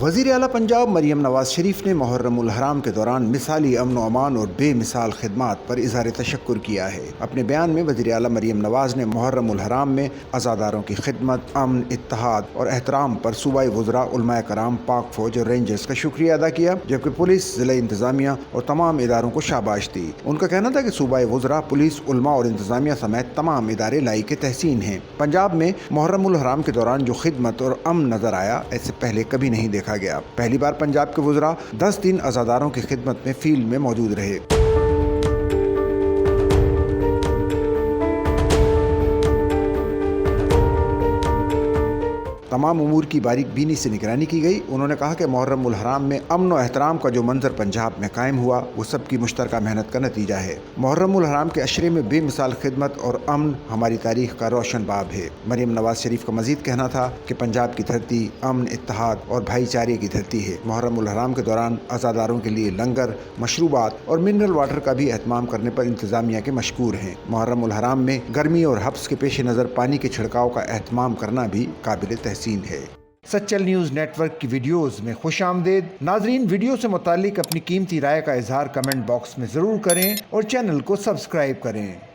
वज़ीर आला पंजाब मरियम नवाज शरीफ ने मुहर्रम उल हराम के दौरान मिसाली अमन व अमान और बेमिसाल खिदमात पर इज़हार तशक्कुर किया है। अपने बयान में वज़ीर आला मरियम नवाज ने मुहर्रम उल हराम में अज़ादारों की खिदमत, अमन, इत्तेहाद और एहतराम पर सूबाई वज़रा, उलमाए कराम, पाक फ़ौज और रेंजर्स का शुक्रिया अदा किया, जबकि पुलिस, ज़िला इंतज़ामिया और तमाम इदारों को शाबाश दी। उनका कहना था कि सूबाई वज़रा, पुलिस, उलमा और इंतज़ामिया समेत तमाम इदारे लायक तहसीन हैं। पंजाब में मुहर्रम उल हराम के दौरान जो खिदमत और अमन नज़र आया, ऐसे पहले कभी नहीं देखा गया। पहली बार पंजाब के वज़रा 10 दिन अज़ादारों की खिदमत में फील्ड में मौजूद रहे। तमाम उमूर की बारीक बीनी से निगरानी की गई। उन्होंने कहा कि मुहर्रम उल हराम में अमन और एहतराम का जो मंजर पंजाब में कायम हुआ, वो सबकी मुश्तरका मेहनत का नतीजा है। मुहर्रम उल हराम के अशरे में बेमिसाल खिदमत और अमन हमारी तारीख का रोशन बाब है। मरियम नवाज शरीफ का मजीद कहना था कि पंजाब की धरती अमन, इत्तेहाद और भाईचारे की धरती है। मुहर्रम उल हराम के दौरान अज़ादारों के लिए लंगर, मशरूबात और मिनरल वाटर का भी एहतमाम करने पर इंतज़ामिया के मशकूर हैं। मुहर्रम उल हराम में गर्मी और हब्स के पेश नज़र पानी के छिड़काव का एहतमाम करना भी काबिल तहसीन है। सच्चल न्यूज़ नेटवर्क की वीडियोस में खुश आमदेद। नाजरीन, वीडियो से मुतालिक अपनी कीमती राय का इजहार कमेंट बॉक्स में ज़रूर करें और चैनल को सब्सक्राइब करें।